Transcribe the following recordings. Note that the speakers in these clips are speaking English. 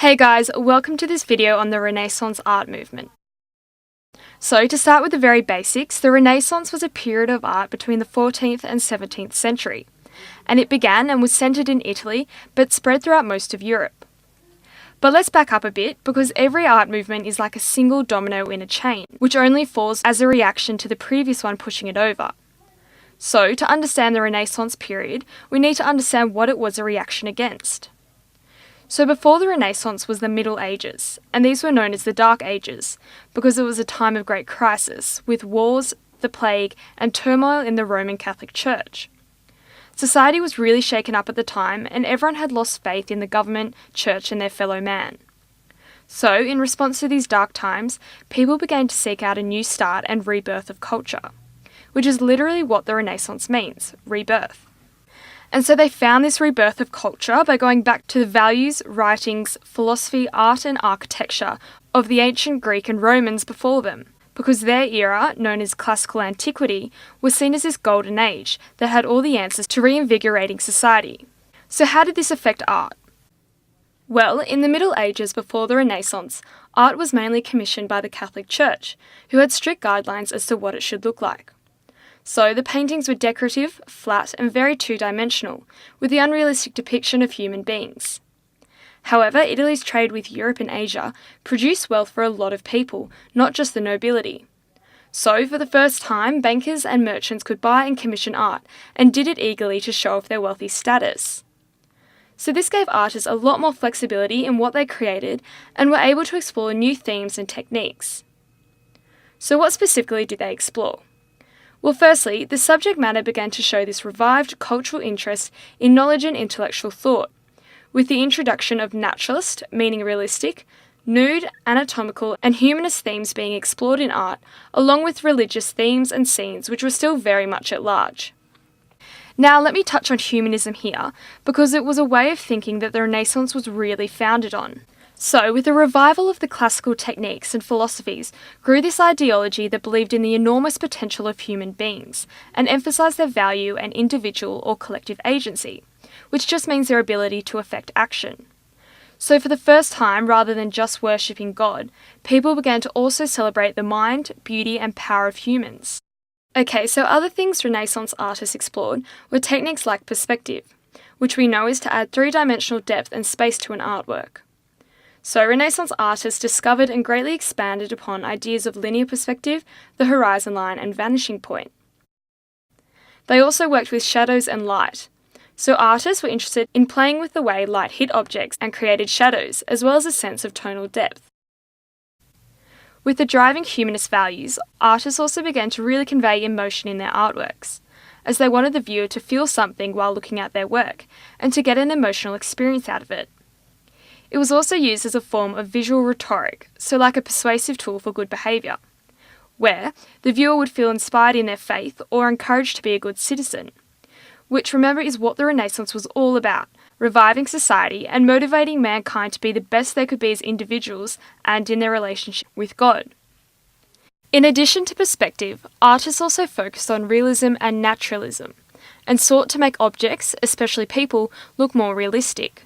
Hey guys, welcome to this video on the Renaissance art movement. So to start with the very basics, the Renaissance was a period of art between the 14th and 17th century, and it began and was centred in Italy but spread throughout most of Europe. But let's back up a bit because every art movement is like a single domino in a chain, which only falls as a reaction to the previous one pushing it over. So to understand the Renaissance period, we need to understand what it was a reaction against. So before the Renaissance was the Middle Ages, and these were known as the Dark Ages, because it was a time of great crisis, with wars, the plague, and turmoil in the Roman Catholic Church. Society was really shaken up at the time, and everyone had lost faith in the government, church, and their fellow man. So, in response to these dark times, people began to seek out a new start and rebirth of culture, which is literally what the Renaissance means, rebirth. And so they found this rebirth of culture by going back to the values, writings, philosophy, art and architecture of the ancient Greek and Romans before them, because their era, known as classical antiquity, was seen as this golden age that had all the answers to reinvigorating society. So how did this affect art? Well, in the Middle Ages before the Renaissance, art was mainly commissioned by the Catholic Church, who had strict guidelines as to what it should look like. So the paintings were decorative, flat and very two-dimensional, with the unrealistic depiction of human beings. However, Italy's trade with Europe and Asia produced wealth for a lot of people, not just the nobility. So, for the first time, bankers and merchants could buy and commission art, and did it eagerly to show off their wealthy status. So this gave artists a lot more flexibility in what they created, and were able to explore new themes and techniques. So what specifically did they explore? Well, firstly, the subject matter began to show this revived cultural interest in knowledge and intellectual thought, with the introduction of naturalist, meaning realistic, nude, anatomical, and humanist themes being explored in art, along with religious themes and scenes which were still very much at large. Now, let me touch on humanism here, because it was a way of thinking that the Renaissance was really founded on. So, with the revival of the classical techniques and philosophies, grew this ideology that believed in the enormous potential of human beings, and emphasised their value and individual or collective agency, which just means their ability to effect action. So for the first time, rather than just worshipping God, people began to also celebrate the mind, beauty and power of humans. Okay, so other things Renaissance artists explored were techniques like perspective, which we know is to add three-dimensional depth and space to an artwork. So Renaissance artists discovered and greatly expanded upon ideas of linear perspective, the horizon line and vanishing point. They also worked with shadows and light. So artists were interested in playing with the way light hit objects and created shadows, as well as a sense of tonal depth. With the driving humanist values, artists also began to really convey emotion in their artworks, as they wanted the viewer to feel something while looking at their work, and to get an emotional experience out of it. It was also used as a form of visual rhetoric, so like a persuasive tool for good behaviour, where the viewer would feel inspired in their faith or encouraged to be a good citizen, which remember is what the Renaissance was all about, reviving society and motivating mankind to be the best they could be as individuals and in their relationship with God. In addition to perspective, artists also focused on realism and naturalism, and sought to make objects, especially people, look more realistic.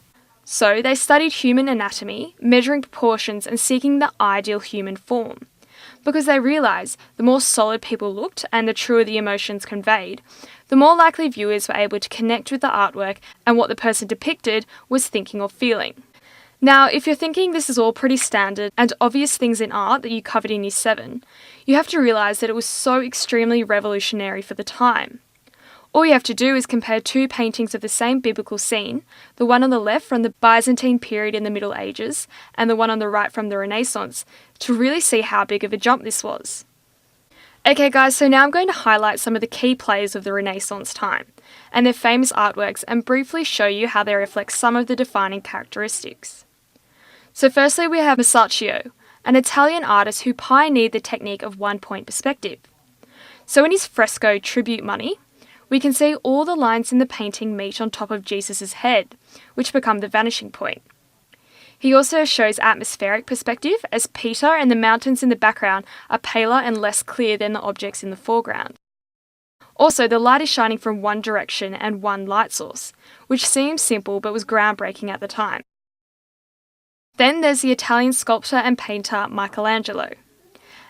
So they studied human anatomy, measuring proportions and seeking the ideal human form, because they realised the more solid people looked and the truer the emotions conveyed, the more likely viewers were able to connect with the artwork and what the person depicted was thinking or feeling. Now, if you're thinking this is all pretty standard and obvious things in art that you covered in Year 7, you have to realise that it was so extremely revolutionary for the time. All you have to do is compare two paintings of the same biblical scene, the one on the left from the Byzantine period in the Middle Ages and the one on the right from the Renaissance, to really see how big of a jump this was. Okay guys, so now I'm going to highlight some of the key players of the Renaissance time and their famous artworks and briefly show you how they reflect some of the defining characteristics. So firstly we have Masaccio, an Italian artist who pioneered the technique of one-point perspective. So in his fresco Tribute Money, we can see all the lines in the painting meet on top of Jesus' head, which become the vanishing point. He also shows atmospheric perspective, as Peter and the mountains in the background are paler and less clear than the objects in the foreground. Also, the light is shining from one direction and one light source, which seems simple but was groundbreaking at the time. Then there's the Italian sculptor and painter Michelangelo,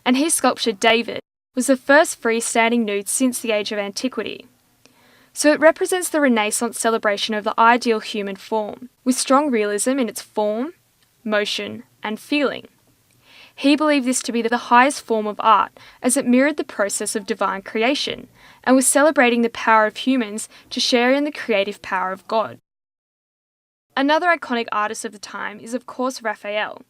and his sculpture David was the first freestanding nude since the age of antiquity. So it represents the Renaissance celebration of the ideal human form, with strong realism in its form, motion, and feeling. He believed this to be the highest form of art, as it mirrored the process of divine creation, and was celebrating the power of humans to share in the creative power of God. Another iconic artist of the time is of course Raphael.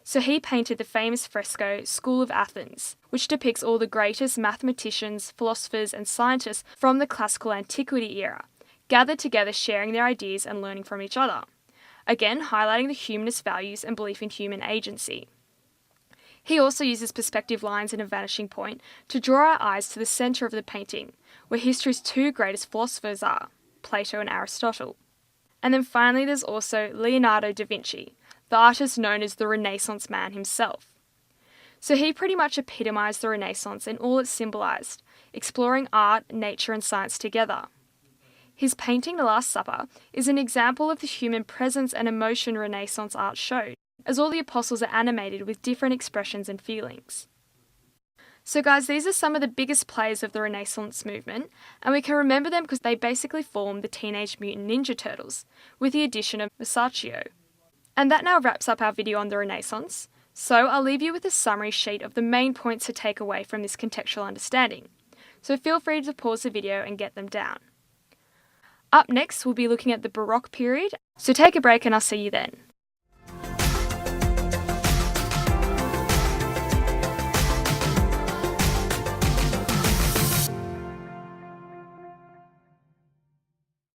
So he painted the famous fresco School of Athens, which depicts all the greatest mathematicians, philosophers and scientists from the classical antiquity era, gathered together sharing their ideas and learning from each other, again highlighting the humanist values and belief in human agency. He also uses perspective lines and a vanishing point to draw our eyes to the centre of the painting, where history's two greatest philosophers are, Plato and Aristotle. And then finally there's also Leonardo da Vinci, the artist known as the Renaissance man himself. So he pretty much epitomised the Renaissance in all it symbolised, exploring art, nature and science together. His painting The Last Supper is an example of the human presence and emotion Renaissance art showed, as all the apostles are animated with different expressions and feelings. So guys, these are some of the biggest players of the Renaissance movement, and we can remember them because they basically formed the Teenage Mutant Ninja Turtles, with the addition of Masaccio. And that now wraps up our video on the Renaissance, so I'll leave you with a summary sheet of the main points to take away from this contextual understanding. So feel free to pause the video and get them down. Up next, we'll be looking at the Baroque period, so take a break and I'll see you then.